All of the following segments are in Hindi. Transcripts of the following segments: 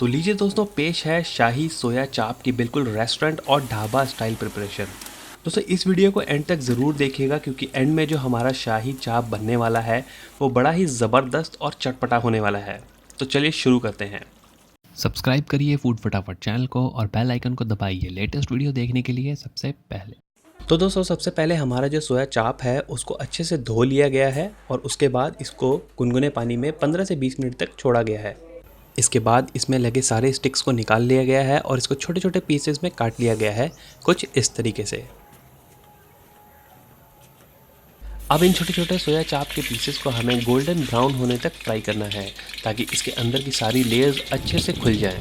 तो लीजिए दोस्तों, पेश है शाही सोया चाप की बिल्कुल रेस्टोरेंट और ढाबा स्टाइल प्रिपरेशन। दोस्तों इस वीडियो को एंड तक ज़रूर देखिएगा क्योंकि एंड में जो हमारा शाही चाप बनने वाला है वो बड़ा ही ज़बरदस्त और चटपटा होने वाला है। तो चलिए शुरू करते हैं। सब्सक्राइब करिए फूड फटाफट चैनल को और बेल आइकन को दबाइए लेटेस्ट वीडियो देखने के लिए सबसे पहले। तो दोस्तों सबसे पहले हमारा जो सोया चाप है उसको अच्छे से धो लिया गया है और उसके बाद इसको गुनगुने पानी में 15 से 20 मिनट तक छोड़ा गया है। इसके बाद इसमें लगे सारे स्टिक्स को निकाल लिया गया है और इसको छोटे छोटे पीसेस में काट लिया गया है, कुछ इस तरीके से। अब इन छोटे छोटे सोया चाप के पीसेस को हमें गोल्डन ब्राउन होने तक फ्राई करना है ताकि इसके अंदर की सारी लेयर्स अच्छे से खुल जाएं।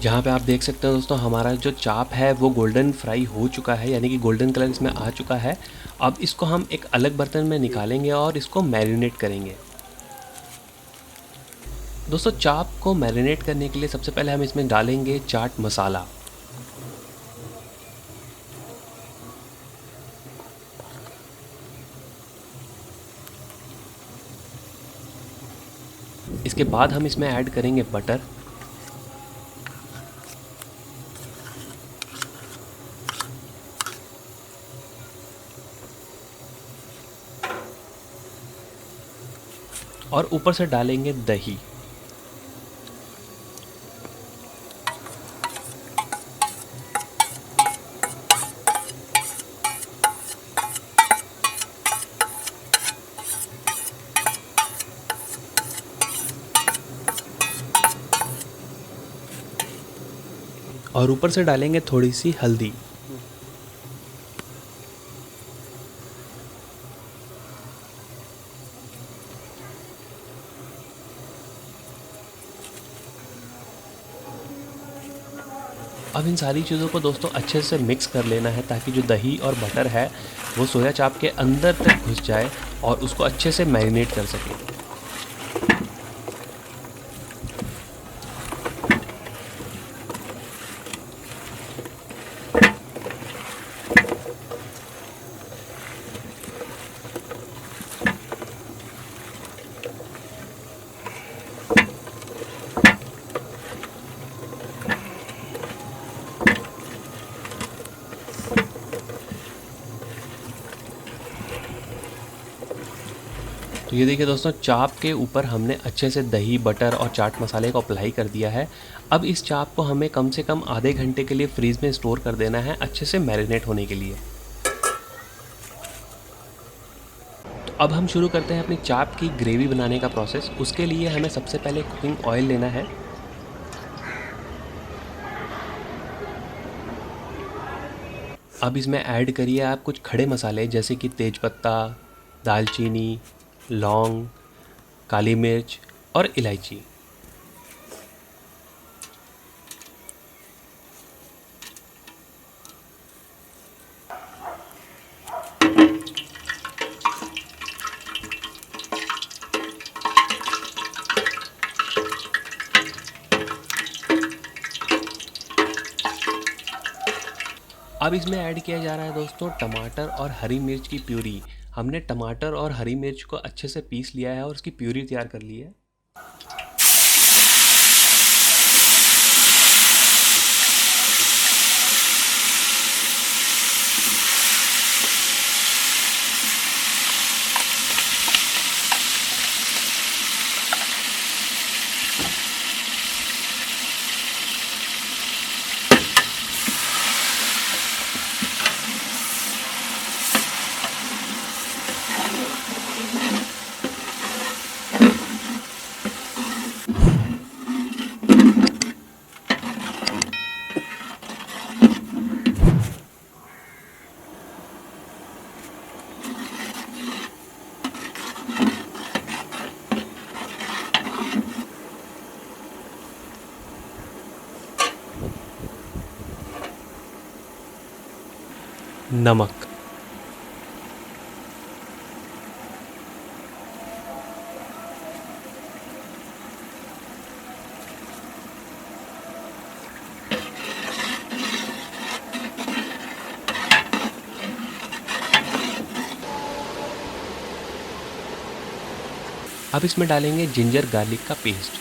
जहाँ पे आप देख सकते हो दोस्तों, हमारा जो चाप है वो गोल्डन फ्राई हो चुका है, यानी कि गोल्डन कलर इसमें आ चुका है। अब इसको हम एक अलग बर्तन में निकालेंगे और इसको मैरिनेट करेंगे। दोस्तों चाप को मैरिनेट करने के लिए सबसे पहले हम इसमें डालेंगे चाट मसाला। इसके बाद हम इसमें ऐड करेंगे बटर। और ऊपर से डालेंगे दही। और ऊपर से डालेंगे थोड़ी सी हल्दी। अब इन सारी चीज़ों को दोस्तों अच्छे से मिक्स कर लेना है ताकि जो दही और बटर है वो सोया चाप के अंदर तक घुस जाए और उसको अच्छे से मैरिनेट कर सके। तो ये देखिए दोस्तों, चाप के ऊपर हमने अच्छे से दही, बटर और चाट मसाले को अप्लाई कर दिया है। अब इस चाप को हमें कम से कम आधे घंटे के लिए फ्रीज़ में स्टोर कर देना है अच्छे से मैरिनेट होने के लिए। तो अब हम शुरू करते हैं अपनी चाप की ग्रेवी बनाने का प्रोसेस। उसके लिए हमें सबसे पहले कुकिंग ऑयल लेना है। अब इसमें ऐड करिए आप कुछ खड़े मसाले जैसे कि तेज़पत्ता, दालचीनी, लौंग, काली मिर्च और इलायची। अब इसमें ऐड किया जा रहा है दोस्तों टमाटर और हरी मिर्च की प्यूरी। हमने टमाटर और हरी मिर्च को अच्छे से पीस लिया है और उसकी प्यूरी तैयार कर ली है। नमक, अब इसमें डालेंगे जिंजर गार्लिक का पेस्ट।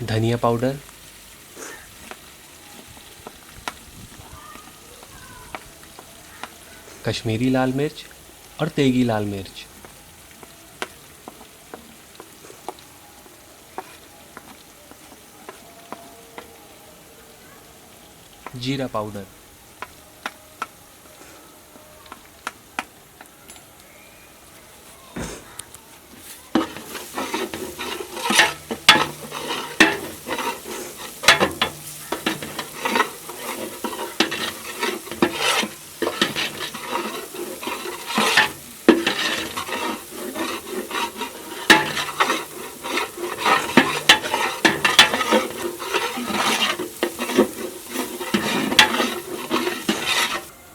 धनिया पाउडर, कश्मीरी लाल मिर्च और तेगी लाल मिर्च, जीरा पाउडर,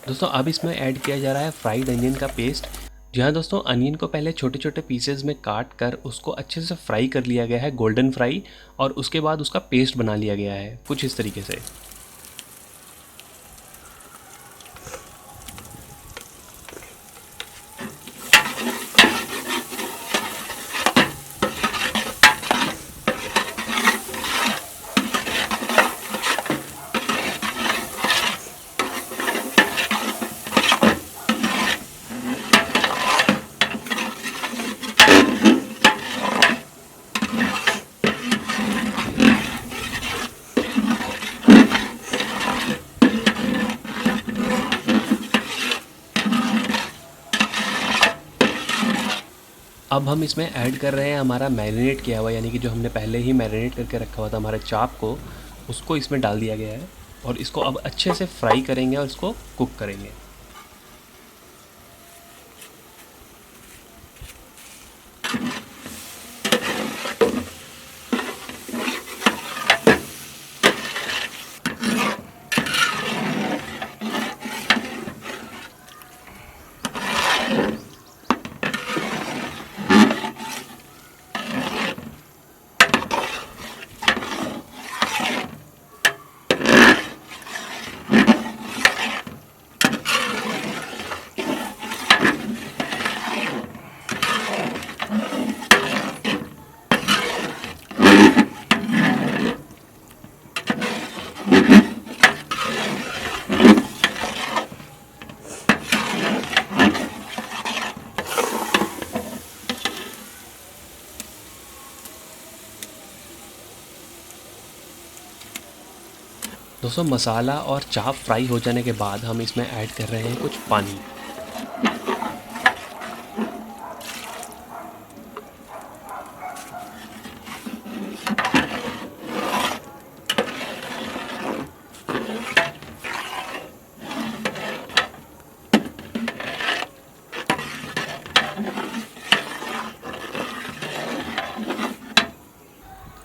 दोस्तों अब इसमें ऐड किया जा रहा है फ्राइड अनियन का पेस्ट। जी हाँ दोस्तों, अनियन को पहले छोटे छोटे पीसेज में काट कर उसको अच्छे से फ्राई कर लिया गया है, गोल्डन फ्राई, और उसके बाद उसका पेस्ट बना लिया गया है कुछ इस तरीके से। अब हम इसमें ऐड कर रहे हैं हमारा मैरिनेट किया हुआ, यानी कि जो हमने पहले ही मैरिनेट करके रखा हुआ था हमारे चाप को, उसको इसमें डाल दिया गया है और इसको अब अच्छे से फ्राई करेंगे और इसको कुक करेंगे। दोस्तों मसाला और चाप फ्राई हो जाने के बाद हम इसमें ऐड कर रहे हैं कुछ पानी।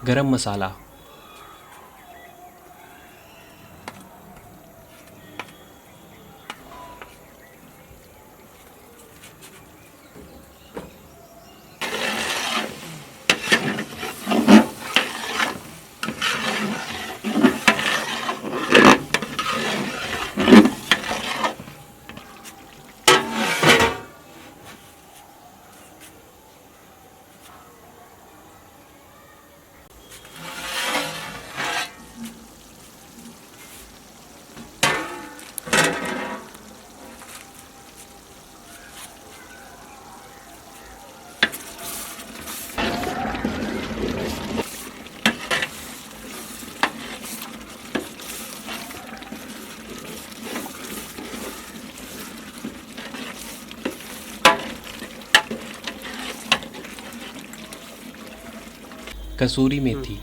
गरम मसाला, कसूरी मेथी,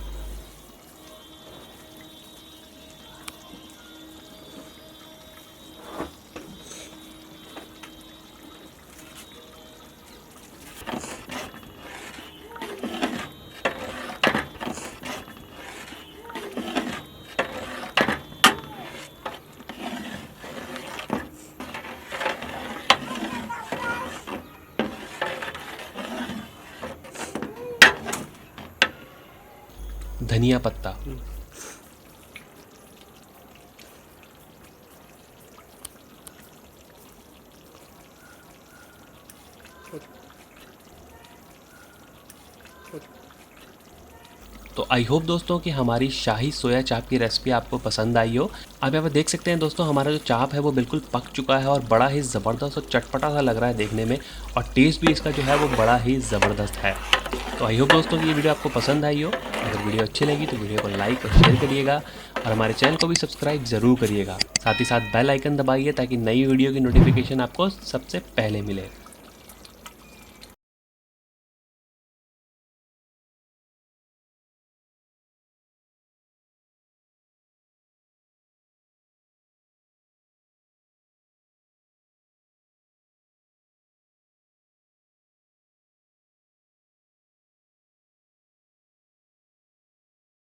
धनिया पत्ता, तो आई होप दोस्तों कि हमारी शाही सोया चाप की रेसिपी आपको पसंद आई हो। आप यहाँ पर देख सकते हैं दोस्तों, हमारा जो चाप है वो बिल्कुल पक चुका है और बड़ा ही ज़बरदस्त और चटपटा सा लग रहा है देखने में, और टेस्ट भी इसका जो है वो बड़ा ही ज़बरदस्त है। तो आई होप दोस्तों कि ये वीडियो आपको पसंद आई हो। अगर वीडियो अच्छी लगी तो वीडियो को लाइक और शेयर करिएगा और हमारे चैनल को भी सब्सक्राइब ज़रूर करिएगा। साथ ही साथ बेल आइकन दबाइए ताकि नई वीडियो की नोटिफिकेशन आपको सबसे पहले मिले।